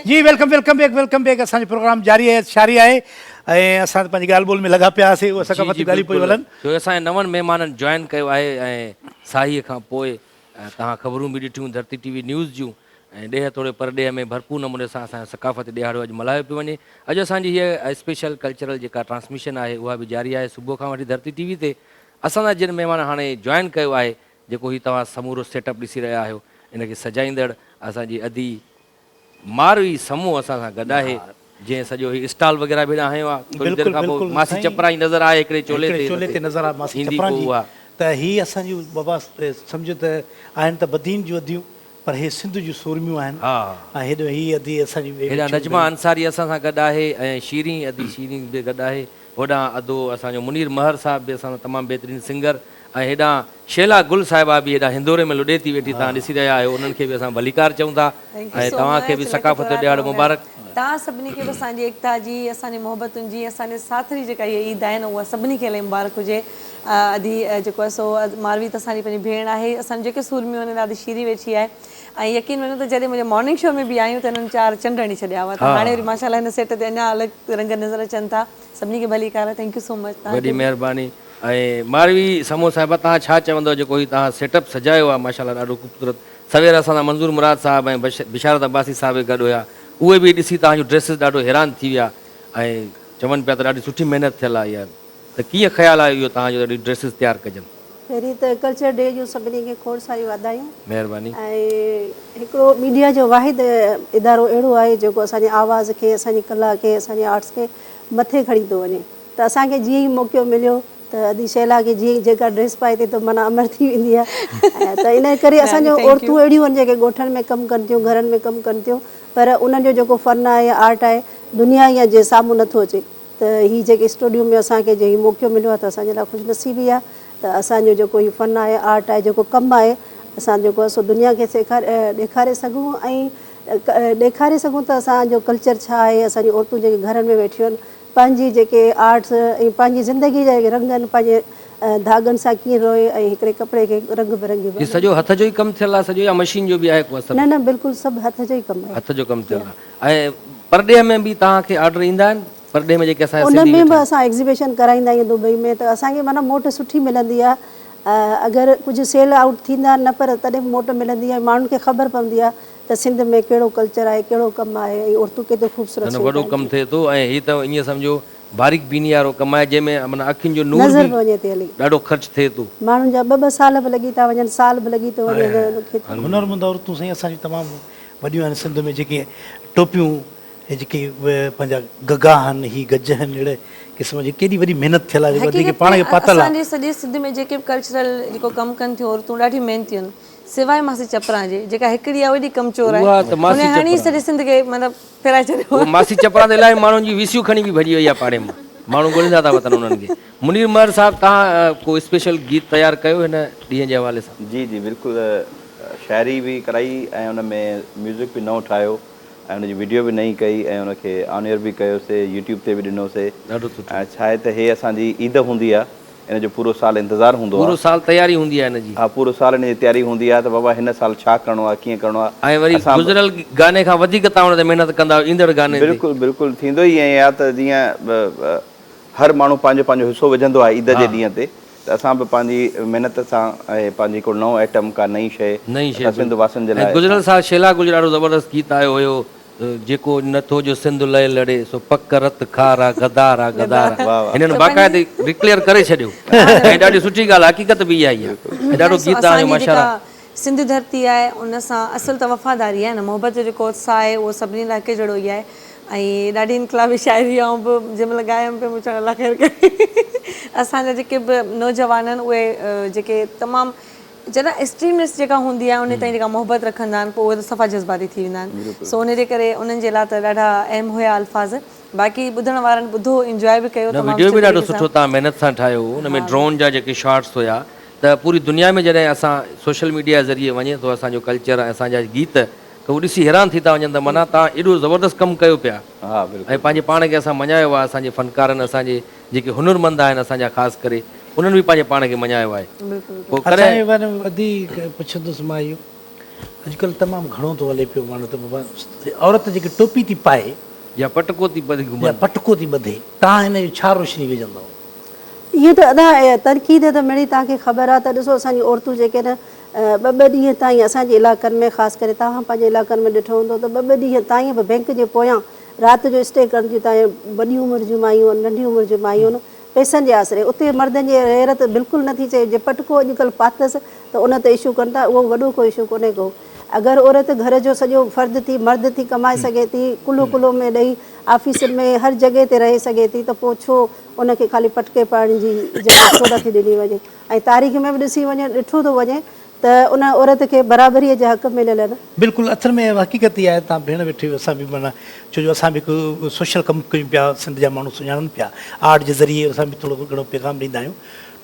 जी welcome back असांजो programme जारी है शारी आहे ऐं असां पंहिंजी ॻाल्हि ॿोल में लॻा पिया हुआसीं उहा सकाफ़ती ॻाल्हियूं पियूं हलनि छो असांजे नवनि महिमाननि जॉइन कयो आहे ऐं साईअ खां पोइ तव्हां ख़बरूं बि ॾिठियूं धरती टीवी न्यूज़ जूं ऐं ॾेह थोरे परॾेह में भरपूर नमूने सां असांजो सकाफ़ती ॾियारो अॼु मल्हायो पियो वञे। अॼु असांजी हीअ स्पेशल कल्चरल जेका ट्रांसमिशन आहे उहा बि जारी आहे सुबुह खां वठी धरती टीवी ते। असांजा जिन महिमान हाणे जॉइन कयो आहे जेको हीउ तव्हां समूरो सेटअप ॾिसी रहिया आहियो इनखे सजाईंदड़ असांजी अदी मारवी समूह असां सां गॾु आहे जंहिं सॼो हीउ स्टॉल वग़ैरह बि ॾाहियो आहे। थोरी देरि खां पोइ मासी चपरा ई नज़र आहे हिकिड़े चोले ते नज़र आहे मासी चपरा जी त हीअ असांजूं बाबा सम्झो त आहिनि त बदीन जूं अदियूं पर हे सिंध जूं सूरमियूं आहिनि। हा ऐं हेॾो हीअ अदी असांजी हेॾा नजमा अंसारी असां सां गॾु आहे ऐं शीरी अदी शीरी बि गॾु आहे। होॾां अदो असांजो मुनीर महर साहिब बि असां तमामु बहितरीनु सिंगर ऐं हेॾां शेला गुल साहिबा बि हेॾां हिंदोरे में लुॾे थी वेठी तव्हां ॾिसी रहिया आहियो उन्हनि खे बि असां भलीकार चऊं था ऐं तव्हांखे बि सकाफ़त ॾियारो मुबारक। तव्हां सभिनी खे बि असांजी एकता जी असांजी मोहबतुनि जी असांजे साथरी जेका इहा ईद आहे न उहा सभिनी खे इलाही मुबारक हुजे। अदी जेको आहे सो मारवी त असांजी पंहिंजी भेण आहे असांजी जेके सूरमियूं आहिनि ॾाढी शीरी वेठी आहे ऐं यकीन मञो त जॾहिं मुंहिंजे मॉर्निंग शो में बि आहियूं त हिननि 4 चंड हणी छॾिया हुआ त हाणे वरी माशाल्लाह हिन सेट ते अञा अलॻि रंग नज़र अचनि था। सभिनी खे भली car thank you so much वॾी महिरबानी। ऐं मारवी समूह साहिबा तव्हां छा चवंदव जेको हीउ तव्हां सेटअप सजायो आहे माशाल्लाह ॾाढो ख़ूबसूरत सवेर असांजा मंज़ूर मुराद साहिबु ऐं बिशारत अब्बासी साहिब गॾु हुया उहे बि ॾिसी तव्हांजूं ड्रेसिस ॾाढो हैरान थी विया ऐं चवनि पिया त ॾाढी सुठी महिनत थियल आहे यार त कीअं ख़्यालु आहे इहो तव्हांजो ॾाढी ड्रेसिस तयारु कजनि। पहिरीं त कल्चर डे जूं सभिनी खे खोड़ सारियूं वाधायूं महिरबानी। ऐं हिकिड़ो मीडिया जो वाहिद इदारो अहिड़ो आहे जेको असांजे आवाज़ खे असांजी कला खे असांजे आर्ट्स खे मथे खणी थो वञे त असांखे जीअं ई मौक़ो मिलियो त अदी शैला खे जीअं जेका ड्रेस पाए थी त माना अमर थी वेंदी आहे त इन करे असांजो औरतूं अहिड़ियूं आहिनि जेके ॻोठनि में कमु कनि थियूं घरनि में कमु कनि थियूं पर उन्हनि जो जेको फ़न आहे या आर्ट आहे दुनिया ईअं जे साम्हूं नथो अचे त हीअ जेके स्टूडियो में असांखे जे मौक़ो मिलियो आहे त असांजे लाइ ख़ुशनसीबी आहे त असांजो जेको हीउ फ़न आहे आर्ट आहे जेको कमु आहे असां जेको आहे सो दुनिया खे ॾेखारे सघूं ऐं ॾेखारे सघूं त असांजो कल्चर छा आहे। असांजी औरतूं जेके घरनि में वेठियूं आहिनि पंहिंजी जेके आर्ट्स ऐं पंहिंजी ज़िंदगी जा जेके रंग आहिनि पंहिंजे धागनि सां कीअं रोए ऐं हिकिड़े कपिड़े खे रंग बिरंगी सॼो हथ जो ई कमु थियल आहे सॼो या मशीन जो बि आहे को असर? न बिल्कुलु सभु हथ जो ई कमु आहे हथ जो कमु थियल आहे। ऐं परॾेह में बि तव्हांखे ऑर्डर ईंदा आहिनि परॾेह में जेके असां उन में बि असां एग्ज़िबिशन कराईंदा आहियूं दुबई में त असांखे माना मोट सुठी मिलंदी आहे। अगरि कुझु सेल आउट थींदा न पर तॾहिं बि मोट मिलंदी आहे माण्हुनि खे ख़बर पवंदी आहे त सिंध में कहिड़ो कल्चर आहे कहिड़ो कमु आहे ऐं औरतूं केतिरो ख़ूबसूरत वॾो कमु थिए थो ऐं हीअ त ईअं सम्झो बारीक बीनी वारो कमु आहे जंहिंमें माना अखियुनि जो नूर नज़र वञे थी हली ॾाढो ख़र्चु थिए थो माण्हुनि जा 2-2 साल बि लॻी था वञनि साल बि लॻी थो वञे हुनरमंद औरतूं साईं असांजूं तमामु वॾियूं आहिनि सिंध में जेके टोपियूं हे जेके पंहिंजा गगा आहिनि ही गज आहिनि अहिड़े क़िस्म जी केॾी वॾी महिनत थियल आहे जेके पाण खे पातल आहे। असांजे सॼे सिंध में जेके बि कल्चरल जेको कमु कनि थियूं औरतूं ॾाढी महिनतियूं आहिनि सिवाय मासी चपरा जे जेका हिकिड़ी आहे वॾी कमचोर आहे उन हाणे सॼे सिंध खे मतिलबु फेराए छॾियो। मासी चपरा ते इलाही माण्हुनि जी विसियूं खणी बि भॼी वई आहे पाड़े मां माण्हू ॻोल्हींदा था वतन उन्हनि खे। मुनीर महर साहिबु तव्हां को स्पेशल गीत तयारु कयो हिन ॾींहं जे हवाले सां? जी बिल्कुलु शाइरी बि कराई ऐं उन में म्यूज़िक बि नओं ठाहियो ऐं उनजी वीडियो बि नई कई ऐं उनखे ऑन एयर बि कयोसीं यूट्यूब ते बि ॾिनोसीं। ॾाढो सुठो। ऐं छा आहे त हे असांजी ईद हूंदी आहे इन जो पूरो साल इंतज़ारु हूंदो आहे। पूरो साल तयारी हूंदी आहे हिनजी? हा पूरो साल इन जी तयारी हूंदी आहे त बाबा हिन साल छा करिणो आहे कीअं करिणो आहे। ऐं वरी गुज़िरियल गाने खां वधीक तव्हां हुन ते महिनत कंदा आहियो ईंदड़ गाने? बिल्कुलु थींदो ई ईअं आहे त जीअं हर माण्हू पंहिंजो हिसो विझंदो आहे ईद जे ॾींहं ते त असां बि पंहिंजी महिनत सां ऐं पंहिंजी हिकिड़ो नओं आइटम का नई शइ सिंध वासियुनि जे लाइ। गुज़िरियल साल शेला गुल ॾाढो ज़बरदस्त गीत आयो हुयो जेको नथो जो सिंध लहे लड़े सो पक रत खारा गदारा गदारा हिननि बाक़ाइदे डिक्लेयर करे छॾियो ऐं ॾाढी सुठी ॻाल्हि हक़ीक़त बि इहा ई आहे ॾाढो गीत आहे माशाल्लाह। सिंध धरती आहे उन सां असुल त वफ़ादारी आहे न मोहबत जो जेको उत्साह आहे उहो सभिनी लाइ हिकिड़ो ई आहे ऐं ॾाढी इनकलाबी शाइरी ऐं बि जंहिंमहिल ॻायमि पियो मूं चयो अलाह ख़ैरु करे। असांजा जेके बि नौजवान आहिनि उहे जेके तमामु जॾहिं एक्सट्रीमिस्ट जेका हूंदी आहे उन ताईं जेका मोहबत रखंदा आहिनि पोइ उहे त सफ़ा जज़्बाती थी वेंदा आहिनि। सो उन जे करे उन्हनि जे लाइ त ॾाढा अहम हुया अल्फाज़ बाक़ी ॿुधण वारनि ॿुधो इंजॉय बि कयो। वीडियो बि ॾाढो सुठो तव्हां महिनत सां ठाहियो हुन में ड्रोन जा जेके शॉट्स हुया त पूरी दुनिया में जॾहिं असां सोशल मीडिया ज़रिए वञे थो असांजो कल्चर ऐं असांजा गीत त उहो ॾिसी हैरान थी था वञनि त माना तव्हां एॾो ज़बरदस्त कमु कयो पिया ऐं पंहिंजे पाण खे असां मञायो आहे असांजे फनकारनि असांजे जेके हुनरमंद आहिनि असांजा ख़ासि करे उन्हनि बि पंहिंजे पाण खे मञायो आहे। पुछंदुसि मां इहो अॼुकल्ह तमामु घणो थो हले पियो माण्हू त बाबा औरत जेकी टोपी थी पाए या पटको थी ॿधी या घुमनि पटको थी ॿधे, तव्हां हिन जो छा रोशनी विझंदव? इहो त अदा तरक़ी ते त मिड़ी तव्हांखे ख़बर आहे त ॾिसो असांजी औरतूं जेके न ॿ ॾींहं ताईं असांजे इलाइक़नि में ख़ासि करे तव्हां पंहिंजे इलाइक़नि में ॾिठो हूंदो त ॿ ॾींहं ताईं बि बैंक जे पोयां राति जो स्टे कनि थियूं तव्हां वॾी उमिरि जूं मायूं नंढी उमिरि जूं मायूं आहिनि पैसनि जे आसिरे। उते मर्दनि जी गैरत बिल्कुलु नथी चए, जे पटको अॼुकल्ह पातसि त उन ते इशू कनि था, उहो वॾो को इशू कोन्हे को। अगरि औरत घर जो सॼो फ़र्ज़ु थी मर्द थी कमाए सघे थी, कुलो कुलो में ॾेई ऑफिस में हर जॻह ते रहे सघे थी, त पोइ छो उनखे ख़ाली पटके पाइण जी इजाज़त छो नथी ॾिनी वञे? ऐं तारीख़ में बि ॾिसी वञे ॾिठो थो वञे त उन औरत खे बराबरीअ जा हक़ मिलियल आहिनि। बिल्कुलु अथर में हक़ीक़त ई आहे। तव्हां भेण वेठी हुई, असां बि माना छो जो असां बि हिकु सोशल कमु कयूं पिया, सिंध जा माण्हू सुञाणनि पिया, आर्ट जे ज़रिए असां बि थोरो घणो पैगाम ॾींदा आहियूं।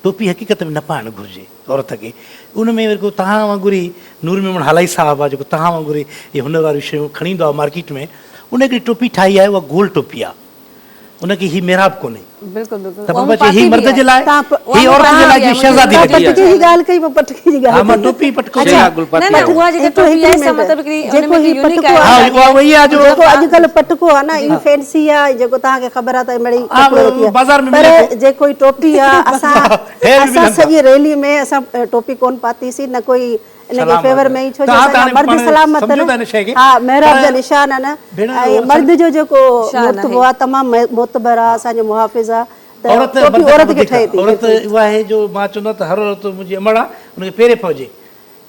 टोपी हक़ीक़त में न पाइणु घुरिजे औरत खे। उन में वरी को तव्हां वांगुरु ई नूर मेमन हलाई साहब आहे जेको तव्हां वांगुरु इहे हुनर वारियूं शयूं खणी ईंदो आहे मार्केट में, उन हिकिड़ी टोपी ठाही आहे, उहा गोल टोपी आहे, उनखे ही मेराब कोन्हे। बिल्कुलु बिल्कुलु त बाबा चए ही मर्द जे लाइ, ही औरत जे लाइ, जी शहज़ादी लॻी आहे। पटके जी ॻाल्हि कई, मां पटके जी हा ॻाल्हि मां टोपी पटको न उहा जेका टोपी आहे इसका मतिलबु हिकिड़ी उन में यूनिक आहे। हा उहा वही आहे जो जेको अॼुकल्ह पटको आहे न इहो फैंसी आहे, जेको तव्हांखे ख़बर आहे त मिड़ी हा, बाज़ार में मिले पर जेको टोपी आहे असां सॼी रैली में असां टोपी कोन पातीसीं, न कोई इनके फेवर में ई, छो जो असांजा मर्द सलामत आहिनि। हा मेहराब जा निशान आहिनि ऐं मर्द जो जेको मुर्तबो आहे तमामु मोतबर आहे, असांजो मुहाफ़िज़ आहे। औरत खे ठहे थी। औरत उहा आहे जो मां चवंदो त हर औरत मुंहिंजी अमड़ आहे, हुनखे पेरे पहुजे,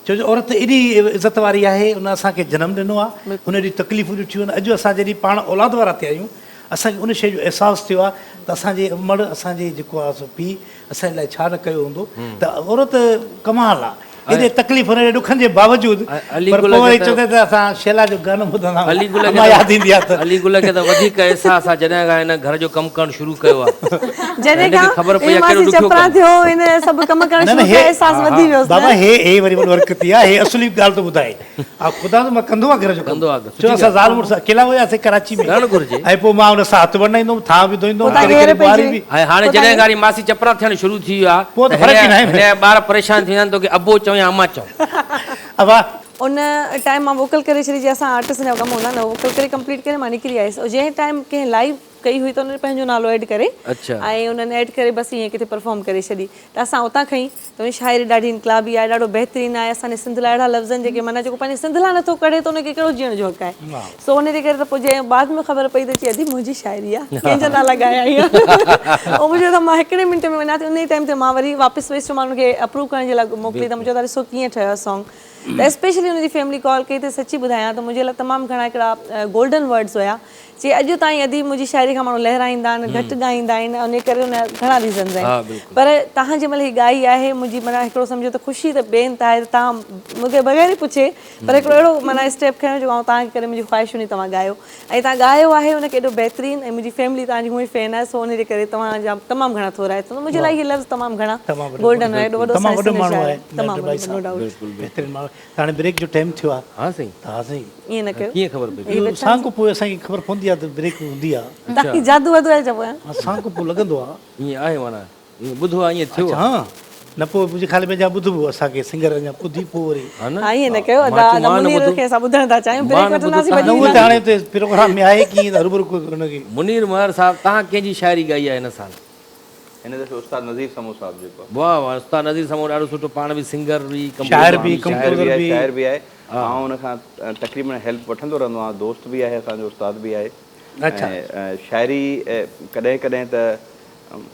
छो जो औरत एॾी इज़त वारी आहे, उन असांखे जनमु ॾिनो आहे, हुन ॾींहुं तकलीफ़ूं ॾिठियूं आहिनि। अॼु असां जॾहिं पाण औलाद वारा थिया आहियूं, असांखे उन शइ जो अहसासु थियो आहे त असांजे अमड़ असांजे जेको आहे सो पीउ असांजे लाइ छा न कयो हूंदो। त औरत कमाल आहे, एॾे तकलीफ़ हुन ॾुखनि जे बावजूदि। पर पोइ चवंदे त असां शैला जो गानो ॿुधंदा आहियूं, यादि ईंदी आहे त अली गुल खे त वधीक अहसासु आहे जॾहिं खां हिन घर जो कमु करणु शुरू कयो आहे, जॾहिं खां ख़बर पई आहे केॾो चपरा थियो, इन सभु कम करणु शुरू कयो, एहसासु वधी वियो। बाबा हे वरी वॾो हरकत थी आहे, हे असली ॻाल्हि थो ॿुधाए। ख़ुदा मां कंदो आहे घर जो कंदो आहे, छो असां ज़ाल मुड़ुस अकेला हुयासीं कराची में, करणु घुरिजे। ऐं पोइ मां हुन सां हथु वंडाईंदुमि, थां बि धोईंदुमि, ऐं हाणे जॾहिं खां मासी चपरा थियणु शुरू थी वियो आहे, पोइ त फ़र्क़ु ई न आहे। ॿार परेशान थी वेंदा आहिनि तोखे अबो चऊं या अमा चऊं। अब उन टाइम मां वोकल करे छॾी, असां आर्टिस्ट जा कमु हूंदा न, वोकल करे कंप्लीट करे मां निकिरी आयसि। जंहिं टाइम कंहिं लाइव कई हुई त उन्हनि पंहिंजो नालो ऐड करे ऐं उन्हनि ऐड करे बसि ईअं किथे परफॉर्म करे छॾी, त असां उतां खईं। त उन शाइरी ॾाढी इनकलाबी आहे, ॾाढो बहितरीनु आहे। असांजे सिंध लाइ अहिड़ा लफ़्ज़ आहिनि जेके माना जेको पंहिंजे सिंध लाइ नथो करे त उनखे कहिड़ो जीअण जो हक़ आहे। सो उन जे करे त पोइ जंहिं बाद में ख़बर पई त चई अदी मुंहिंजी शाइरी आहे, कंहिंजा नाला ॻाया इहा। ऐं मुंहिंजो त मां हिकिड़े मिंट में वञा थी, उन टाइम ते मां वरी वापसि वेस्ट मां उनखे अप्रूव करण जे लाइ मोकिली, त मुंहिंजो त ॾिसो कीअं ठहियो आहे सॉन्ग। त स्पेशली हुनजी फैमिली कॉल कई त सची ॿुधायां त मुंहिंजे लाइ तमामु घणा हिकिड़ा गोल्डन वर्ड्स हुया। चई अॼु ताईं अदी मुंहिंजी शाइरी खां माण्हू लहराईंदा आहिनि, घटि ॻाईंदा आहिनि, उन करे उन घणा रीज़न्स आहिनि। पर तव्हां जंहिं महिल हीअ ॻाई आहे, मुंहिंजी माना हिकिड़ो सम्झो त ख़ुशी त ॿियनि त आहे त तव्हां मूंखे बग़ैर ई पुछे पर हिकिड़ो अहिड़ो माना स्टेप खयो जो तव्हांखे करे मुंहिंजी ख़्वाहिश हुई तव्हां ॻायो, ऐं तव्हां ॻायो आहे उनखे एॾो बहितरीनु, ऐं मुंहिंजी फैमिली तव्हांजी हूअं ई फैन आहे। सो उनजे करे तव्हांजा तमामु घणा थोरा आहे, त मुंहिंजे लाइ इहे लफ़्ज़ तमामु घणा गोल्डन आहे, एॾो वॾो माण्हू आहे, तमामु हाणे ब्रेक जो टाइम थियो आहे। हा साईं, हा साईं, ईअं न कयो, कीअं ख़बर पई? असां खां पोइ असांखे ख़बर पवंदी आहे त ब्रेक हूंदी आहे, तव्हांखे जादू वादू आहे चइबो आहे, असां खां पोइ लॻंदो आहे ईअं आहे माना ॿुधो आहे ईअं थियो। हा न पोइ मुंहिंजे ख़ाली पंहिंजा ॿुधबो असांखे सिंगर अञा ॿुधी पोइ वरी हा ईअं न कयो। मुनीर खे असां ॿुधण था चाहियूं, ब्रेक वठंदासीं वॾी उहो त हाणे त प्रोग्राम में आहे कीअं त हरूभरू हुनखे। मुनीर महर साहब, तव्हां कंहिंजी शाइरी ॻाई आहे हिन साल? हिन दफ़े उस्ताद नज़ीर समो साहब जेको वाह वाह, उस्ताद नज़ीर समो ॾाढो सुठो, पाण बि सिंगर बि, शाइर बि, कंपोज़र बि, शाइर बि आहे। मां हुनखां तक़रीबन हेल्प वठंदो रहंदो आहियां, दोस्त बि आहे असांजो, उस्ताद बि आहे। ऐं शाइरी कॾहिं कॾहिं त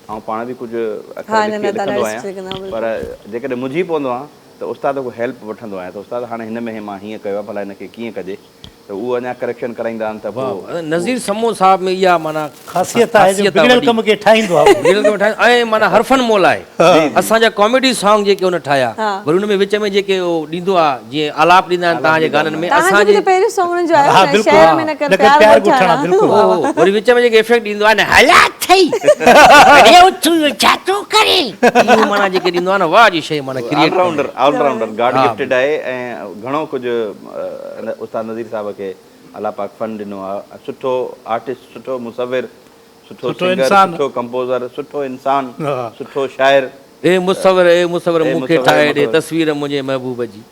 ऐं पाण बि कुझु लिखंदो आहियां, पर जेकॾहिं मुंझी पवंदो आहे त उस्ताद खां हेल्प वठंदो आहियां। त उस्ताद हाणे हिन में मां हीअं कयो आहे, भला हिनखे कीअं कजे, त उहो अञा करेक्शन कराईंदा आहिनि। त पोइ नज़ीर समो साहब में इहा माना ख़ासियत आहे जो बिगड़ियल कम खे ठाहींदो आहे, ऐं माना हरफन मोल आहे। असांजा कॉमेडी सॉन्ग जेके हुन ठाहिया, वरी हुन में विच में जेके उहो ॾींदो आहे, जीअं आलाप ॾींदा आहिनि तव्हांजे गाननि में, असांजे पहिरियों सॉन्ग जो आहे शहर में न कर प्यार वठणा, वरी विच में जेके इफेक्ट ॾींदो आहे न हला थई अरे तू छा थो करे, इहो माना जेके ॾींदो आहे न, वाह जी शइ माना क्रिएट ऑलराउंडर गॉड गिफ्टेड आहे। ऐं घणो कुझु उस्ताद नज़ीर साहब खे अल्लाह पाक फन ॾिनो आहे। सुठो आर्टिस्ट, सुठो मुसविर, सुठो सिंगर, सुठो कंपोज़र, सुठो इंसान, सुठो शाइर। ए मुसविर मूंखे ठाहे ॾे तस्वीर मुंहिंजे महबूब जी,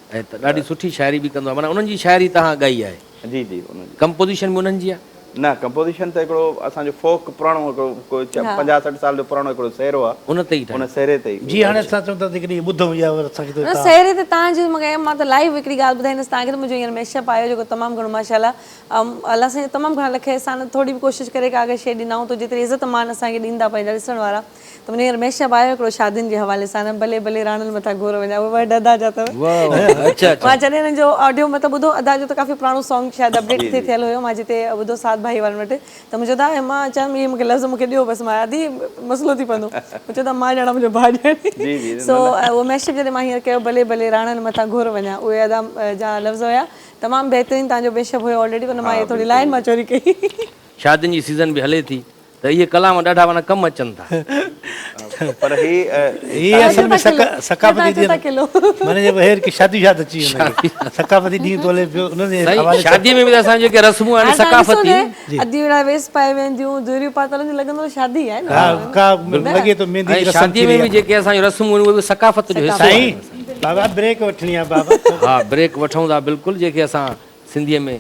ऐं त ॾाढी सुठी शाइरी बि कंदो आहे, माना उन्हनि जी शाइरी तव्हां ॻाई आहे, जी जी उन्हनि कंपोज़िशन बि उन्हनि जी आहे? न कंपोज़िशन त हिकिड़ो असांजो फोक पुराणो हिकिड़ो कोई 50-60 साल जो पुराणो हिकिड़ो सहरो आहे, उन ते ई उन सहरे ते ई। जी हाणे असां चऊं था त हिकिड़ी ॿुधूं या असांखे न सहरे ते तव्हांजी मां त लाइव हिकिड़ी ॻाल्हि ॿुधाईंदसि तव्हांखे, त मुंहिंजो हींअर मैशअप आयो जेको तमामु घणो माशाल्लाह, अलाह असांजे तमामु घणा लखे असां थोरी बि कोशिशि करे का अगरि शइ ॾिनऊं त जेतिरी इज़त मान असांखे ॾींदा पंहिंजा ॾिसण वारा, त मुंहिंजो हींअर मैशअप आयो हिकिड़ो शादियुनि जे हवाले सां, न भले भले राणनि मथां घोर वञा, उहे डदा जा अथव। अच्छा मां जॾहिं हिननि जो ऑडियो मतिलबु ॿुधो, अदा जो त काफ़ी पुराणो सॉन्ग शायदि अपडेट थिए थियल हुयो, मां जिते ॿुधो साथ भाई वारनि वटि, त मुंहिंजो दा मां चयमि इहे मूंखे लफ़्ज़ मूंखे ॾियो बसि, मां आदि मसइलो थी पवंदो, चयो त मां ॼाणा मुंहिंजो भाउ ॼाणे। सो उहो मैशअप जॾहिं मां हींअर कयो भले भले राणनि मथां घोर वञा, उहे अदा जा लफ़्ज़ हुया, तमामु बहितरीनु तव्हांजो मैशअप हुयो ऑलरेडी, पर मां इहे थोरी लाइन मां चोरी कई। शादियुनि जी सीज़न बि हले थी त इहे कलाम ॾाढा माना कमु अचनि था। पर ये असल में सकाफ़ती ॾींहुं माने जब हेर की शादी यादि अची वञे, सकाफ़ती ॾींहुं तो हले पियो उन जे हवाले सां। शादीअ में बि त असां जेके रस्मूं आहिनि सकाफ़ती, अधी वेड़ा वेस पाए वेंदियूं, दूरियूं पातलनि जो लॻंदो शादी आहे न। हा का लॻे तो मेहंदी ऐं जी रस्म शादीअ में बि जेके असांजूं रस्मूं आहिनि उहे बि सकाफ़त जो हिसो साईं आहिनि। बाबा ब्रेक वठणी आहे बाबा। हा ब्रेक वठूं था बिल्कुलु, जेके असां सिंधीअ में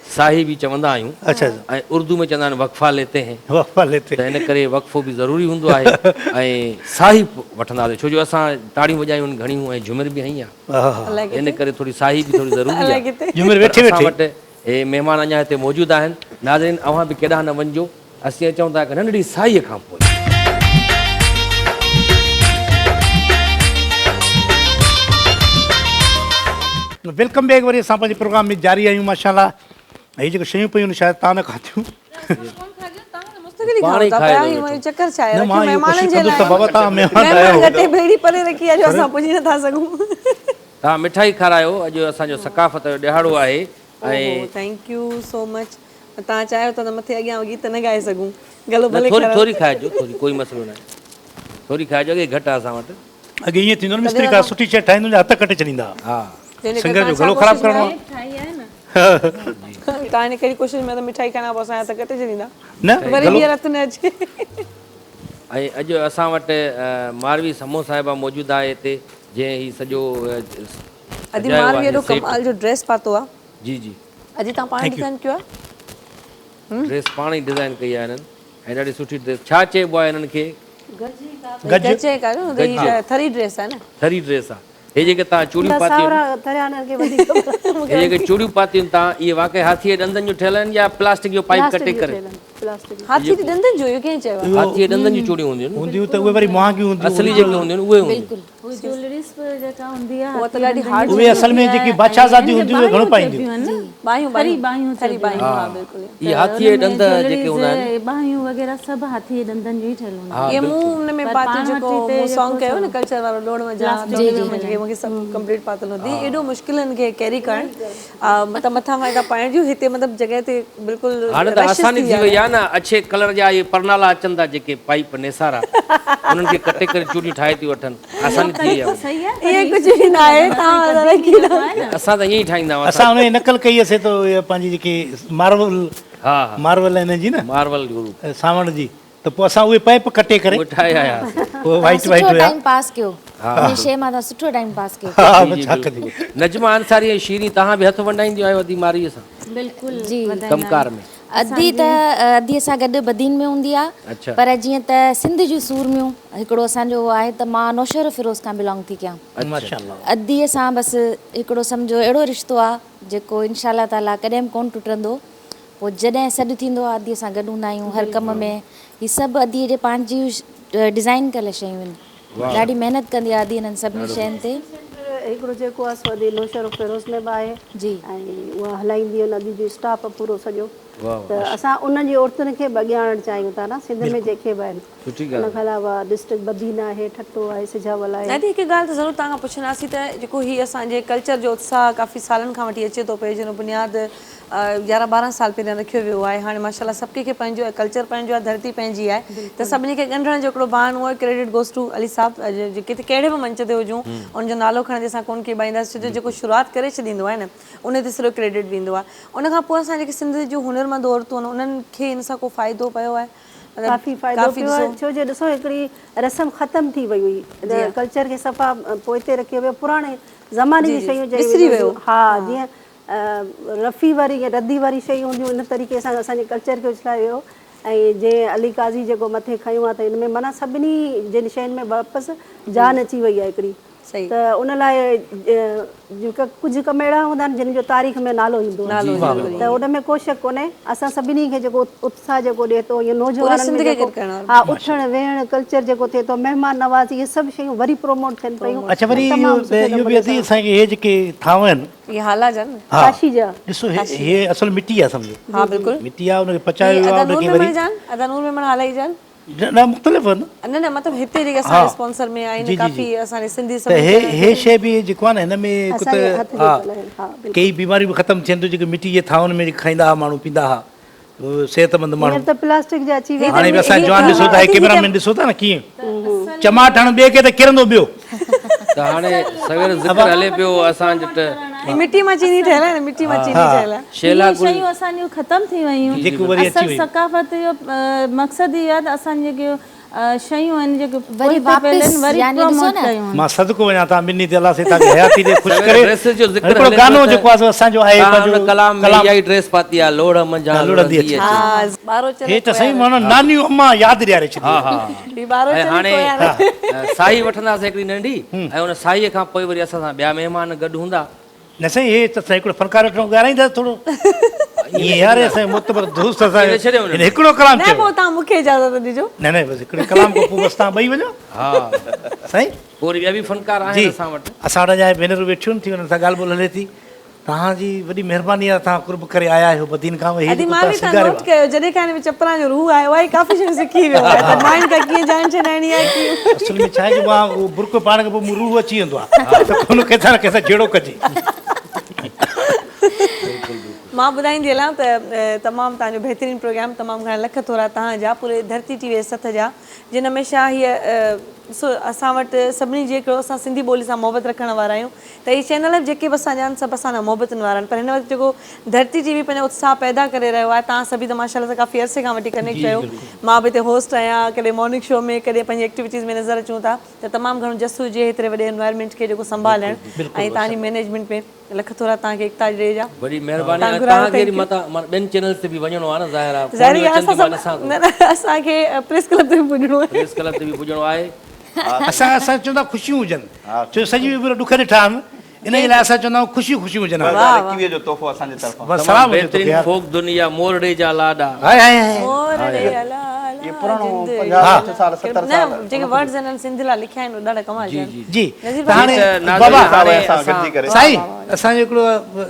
साही बि चवंदा आहियूं, अच्छा ऐं उर्दू में चवंदा आहिनि वक़फ़ा लेते हैं, वक़फ़ा लेते त इन करे वक़फ़ो बि ज़रूरी हूंदो आहे, ऐं साही वठंदासीं छो जो असां ताड़ियूं वॼायूं घणियूं ऐं झुमिर बि हई आहे, इन करे थोरी साही बि थोरी ज़रूरी आहे। झुमिर वेठे असां वेठे वटि हे महिमान अञा हिते मौजूदु आहिनि, नाज़रीन अव्हां बि केॾांहुं न वञिजो, असीं अचूं था हिकु नंढड़ी साईअ खां पोइ। वेलकम बैक, वरी असां पंहिंजे प्रोग्राम में जारी आहियूं माशाल्लाह। हीअ जेको शयूं पियूं शायदि तव्हां न खाधियूं, चकर छा आहे, न मां इहो कोशिशि महिमाननि जे कंदुसि त लाइ बाबा तव्हां महिमान आहियो। महिमान घटि बेड़ी परे रखी आहे जो असां पुॼी नथा सघूं। तव्हां मिठाई खारायो, अॼु असांजो सकाफ़त जो ॾिहाड़ो आहे, ऐं थैंक यू सो मच। तव्हां चाहियो त मथे अॻियां गीत न ॻाए सघूं, गलो भले थोरी थोरी खाइजो, थोरी कोई मसइलो न आहे, थोरी खाइजो, अॻे घटि आहे असां वटि। अॻे ईअं थींदो न मिस्त्री का सुठी शइ ठाहींदो हथ कटे छॾींदा, हा सिंगर जो गलो ख़राबु करिणो आहे तव्हां हिन कहिड़ी कोशिशि में त मिठाई खाइणा पोइ असांजा हथ कटे छॾींदा, न वरी ॿीहर हथ न अचे। ऐं अॼु असां वटि मारवी समो साहिबा मौजूदु आहे हिते, जंहिं ही सॼो अदी मारवी एॾो कमाल जो ड्रेस पातो आहे। जी जी, अॼु तव्हां पाण डिज़ाइन कयो आहे? ड्रेस पाण ई डिज़ाइन कई आहे हिननि, ऐं ॾाढी सुठी ड्रेस, छा चइबो आहे हिननि खे? गजे का थरी ड्रेस आहे न, थरी ड्रेस आहे। हे जेके तव्हां चूड़ियूं पातियूं, हे जेके चूड़ियूं पातियूं तव्हां, इहे वाक़ई हाथीअ ॾंदनि जूं ठहियल आहिनि या प्लास्टिक जो पाइप कटे करे? हाथी जे ॾंदनि जो, इहो कीअं चयो आहे? हाथीअ ॾंदनि जूं चूड़ियूं हूंदियूं हूंदियूं त उहे वरी महांगियूं हूंदियूं, असली जेके हूंदियूं आहिनि उहे हूंदियूं। उहा त ॾाढी हार्ड, उहे असल में जेकी बादशाहज़ादी हूंदियूं उहे घणो पाईंदियूं, बाहियूं बाहियूं थरी बाहियूं, हा बिल्कुलु। इहे हाथीअ ॾंद जेके हूंदा आहिनि, बाहियूं वग़ैरह सभु हाथीअ ॾंदनि जो ई ठहियल हूंदा ये मूं हुन में पाती जेको मूं सॉन्ग कयो न कल्चर वारो लोड़ मजा, मूंखे सभु कंप्लीट पातल हूंदी, एॾो मुश्किल हिन खे कैरी करणु, मतिलबु मथां खां पाइण जूं हिते मतिलबु जॻह ते बिल्कुलु हाणे त आसानी थी वई आहे न, अच्छे कलर जा इहे परनाला अचनि था जेके पाइप नेसारा, उन्हनि खे कटे करे चूड़ियूं ठाहे थी वठनि, आसानी थी वई आहे। इहे कुझु बि न आहे, असां त ईअं ई ठाहींदा हुआसीं। असां हुन जी नकल कई असे तो पंहिंजी जेकी मार्वल, हा मार्वल आहे हिन जी न, मार्वल गुरु सावण जी, त पोइ असां उहे पाइप कटे करे ठाहे आयासीं, पोइ वाइट वाइट हुया। टाइम पास कयो, इन शइ मां त सुठो टाइम पास कयो। छा कजे नजमा अंसारी ऐं शीरी, तव्हां बि हथ वंडाईंदियूं आहियो अदी मारीअ सां बिल्कुलु जी, कमकार में? अधी सां गॾु बदीन में हूंदी आहे, अच्छा, पर जीअं त सिंध जूं सूरमियूं हिकिड़ो असांजो आहे त मां नौशर फिरोज़ खां बिलोंग थी कयां, माशाअल्लाह। अदीअ सां बसि हिकिड़ो सम्झो अहिड़ो रिश्तो आहे जेको इंशा अल्लाह ताला कॾहिं बि कोन टुटंदो। पोइ जॾहिं सॾु थींदो आहे अदीअ सां गॾु हूंदा आहियूं हर कम में। हीअ सभु अदीअ जे पंहिंजी डिज़ाइन कयल शयूं आहिनि, ॾाढी महिनत कंदी आहे अदी हिननि सभिनी शयुनि ते। हिकिड़ो जेको आहे सो अदी नौशर फिरोज़ में बि आहे जी, ऐं उहा हलाईंदी आहे नदी जो स्टाफ पूरो सॼो, त असां उन्हनि जी औरतुनि खे बि अॻियां आणणु चाहियूं था न, सिंध में जेके बि आहिनि। उन खां अलावा डिस्ट्रिक्ट बदीन आहे, ठट्टो आहे, सिजावल आहे। दादी हिकु ॻाल्हि त ज़रूरु तव्हां खां पुछंदासीं त जेको हीअ असांजे कल्चर जो उत्साह काफ़ी सालनि खां वठी अचे थो पियो, जिन बुनियादु 11-12 साल पहिरियों रखियो वियो आहे, हाणे माशाल्लाह सभु कंहिंखे पंहिंजो आहे, कल्चर पंहिंजो आहे, धरती पंहिंजी आहे, त सभिनी खे ॻंढण जो हिकिड़ो बहानो आहे। क्रेडिट गोज़ टू अली साहब, किथे कहिड़े बि मंच ते हुजूं, उनजो नालो खणंदे असां कोन खे ॿाईंदासीं, छो जो जेको शुरूआति करे छॾींदो आहे न, उन ते सिर्फ़ु क्रेडिट वेंदो आहे। उनखां पोइ असां जेके सिंध जूं हुनरमंद औरतूं आहिनि उन्हनि खे हिन सां को फ़ाइदो पियो आहे, काफ़ी फ़ाइदो पियो आहे छो जो ॾिसो हिकिड़ी रस्म ख़तम थी वई हुई कल्चर खे सफ़ा पोइते रखियो वियो पुराणे ज़माने जी शयूं चई हा जीअं रफ़ी वारी या रद्दी वारी शयूं हूंदियूं इन तरीक़े सां असांजे कल्चर खे उछलायो वियो ऐं जीअं अली काज़ी जेको मथे खयूं आहे त हिन में माना सभिनी जिन शयुनि में वापसि जान अची वई आहे हिकिड़ी त उन लाइ जेका कुझु कम अहिड़ा हूंदा आहिनि जिन जो तारीख़ में नालो ईंदो आहे त उन में को शक कोन्हे असां सभिनी खे जेको उत्साह जेको ॾिए थो इहो नौजवाननि में हा उथणु वेहणु कल्चर जेको थिए थो महिमान नवाज़ी इहे सभु शयूं वरी प्रोमोट थियनि पियूं अच्छा वरी इहो बि अथई असांखे हे जेके थांव आहिनि ये हाला जन काशी जा ॾिसो हे असल मिटी आहे सम्झो हाँ बिल्कुल मिटी आहे उनखे पचायो वियो आहे उनखे वरी अदानूर में मन हाला जन न मुख़्तलिफ़ आहिनि न मतलब हिते जेके असां स्पॉन्सर में आहिनि काफ़ी असांजे सिंधी त हे शइ बि जेको आहे न हिन में कुझु हा कई बीमारियूं बि ख़तमु थियनि थियूं जेके मिटी जे थांवनि में खाईंदा हुआ माण्हू पींदा हुआ सेहतमंद माण्हू त प्लास्टिक जा अची विया हाणे बि असां जवान ॾिसो था कैमरा में ॾिसो था न कीअं चमाट हण ॿिए खे त किरंदो ॿियो त हाणे सवेर ज़िक्र हले पियो असां मिट्टी में चीनी ठहियल आहे मिट्टी में चीनी ठहियल आहे शेला गुल शयूं असांजूं ख़तम थी वयूं जेको वरी अची वई सकाफ़त जो मक़सदु इहो आहे त असां जेके शयूं आहिनि जेके वरी वापसि वरी यानी ॾिसो प्रमोट न कयूं मां सदको वञा था मिनी ते अलाह से तव्हांखे हयाती ॾे ख़ुशि करे ड्रेस जो ज़िक्र हिकिड़ो हले गानो पियो त जेको आहे असांजो आहे हुन कलाम में इहा ई ड्रेस पाती आहे लोड़ मंझा लोड़ंदी अचे हाँ बारो चले हे त सही माण्हू नानियूं अम्मा यादि ॾियारे छॾी हा हा बि बारो ऐं चले हाणे साई वठंदासीं हिकिड़ी नंढी ऐं हुन साईअ खां पोइ वरी असां सां ॿिया महिमान गॾु हूंदा न साईं हे त असां हिकिड़ो फनकार वठूं ॻाल्हाईंदासीं थोरो ईअं यार असांजो मुतबर दोस्त असांजो हिकिड़ो कलाम न चयो पोइ तव्हां मूंखे इजाज़त ॾिजो न न बसि हिकिड़े कलाम खां पोइ बसि तव्हां ॿई वञो हा साईं पोइ वरी ॿिया बि फनकार जी आहिनि असां वटि असां वटि जा भेनरूं वेठियूं थी हुननि सां ॻाल्हि ॿोल हले थी तव्हांजी वॾी महिरबानी आहे तव्हां कुर्ब करे आया आहियो बदीन खां वही अदी मां बि तव्हां नोट कयो जॾहिं खां हिन में चपरा जो रूह आयो आहे काफ़ी शयूं सिखी वियो आहे त माइन खां कीअं जान छॾाइणी आहे कीअं असल में छा आहे कि मां उहो बुर्को पाइण खां पोइ रूह अची वेंदो आहे त कोन कंहिंसां न कंहिंसां जहिड़ो कजे मां ॿुधाईंदी हलां त तमामु तव्हांजो बहितरीनु प्रोग्राम तमामु घणा लख थोरा तव्हांजा पूरे धरती टीवी सथ जा जिन में छा हीअ ॾिसो असां वटि सभिनी जेको असां सिंधी ॿोली सां मोहबत रखण वारा आहियूं त हीअ चैनल बि जेके बि असांजा आहिनि सभु असांजा मोहबतनि वारा आहिनि पर हिन वक़्तु जेको धरती टीवी पंहिंजो उत्साह पैदा करे रहियो आहे तव्हां सभी त माशाल्लाह सां काफ़ी अरसे खां वठी कनेक्ट कयो मां बि हिते होस्ट आहियां कॾहिं मॉर्निंग शो में कॾहिं पंहिंजी एक्टिविटीज़ में नज़र अचूं था त तमामु घणो जस हुजे हेतिरे वॾे एनवायरमेंट खे जेको संभालणु ऐं तव्हांजी मैनेजमेंट में लख थोरा तव्हांखे एकता ॾे जा वॾी महिरबानी आहे तव्हांखे मथां ॿियनि चैनल ते बि वञिणो आहे न ज़ाहिर ज़ाहिर आहे आहे असांखे प्रेस क्लब ते बि पुॼणो आहे प्रेस क्लब ते बि पुॼणो आहे असां चवंदा खुशियूं हुजनि छो सॼी ॾुख ॾिठा आहिनि इन जे लाइ असां चवंदा आहियूं ख़ुशियूं ख़ुशियूं हुजनि एकवीह जो तोहफ़ो असांजे तरफ़ां बसि सलाम हुजे तोखे बहितरीन यार। फोक दुनिया मोरडे जा लाॾा हाय हाय हाय मोरडे अला ये पुराणो 50 साल 70 साल न जेके वर्ड्स आहिनि सिंधी लाइ लिखिया आहिनि ॾाढा कमाल जा आहिनि जी नज़ीर त हाणे नाज़रीन बाबा हाणे असां गॾिजी करे साईं असांजो हिकिड़ो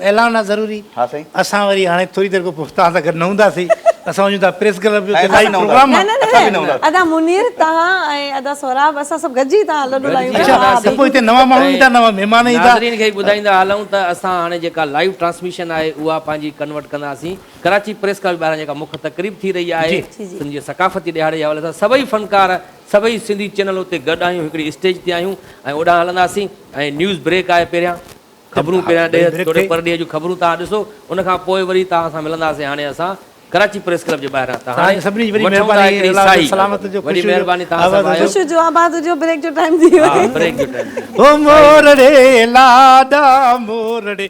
ऐलान आहे ज़रूरी हा साईं असां वरी हाणे थोरी देरि खां तव्हां सां गॾु न हूंदासीं असां वञूं था प्रेस क्लब जो ऐं लाइव न हूंदा। प्रोग्राम न आहे न असां बि न न हूंदा। अदा मुनीर तव्हां ऐं अदा सोराब असां सभु गॾिजी तव्हां लॾो लायूं अच्छा त पोइ हिते नवां माण्हू ईंदा नवां महिमान ईंदा नाज़रीन खे ॿुधाईंदा हलूं त असां हाणे जेका लाइव ट्रांसमिशन आहे उहा पंहिंजी कन्वर्ट कंदासीं कराची प्रेस क्लब ॿाहिरां जेका मुख्य तक़रीब थी रही आहे सिंधी सकाफ़ती ॾियारे जे हवाले सां सभई फनकार सभई सिंधी चैनल उते गॾु आहियूं हिकिड़ी स्टेज ते आहियूं ऐं ओॾां हलंदासीं ऐं न्यूज़ ब्रेक आहे पहिरियां ख़बरूं पहिरियां ॾे थोरे पर ॾींहं जूं ख़बरूं तव्हां ॾिसो उन खां पोइ वरी तव्हां सां मिलंदासीं हाणे असां कराची प्रेस क्लब जे ॿाहिरां त हाणे सभिनी वॾी वठूं था महिरबानी हिकिड़ी अलाह साई। सलामत जो वॾी ख़ुशि महिरबानी तव्हां सभु आहियो ख़ुशि जो आबाद हुजो ब्रेक जो टाइम थी वियो हा ब्रेक जो टाइम ओ मोरड़े लाडा मोरड़े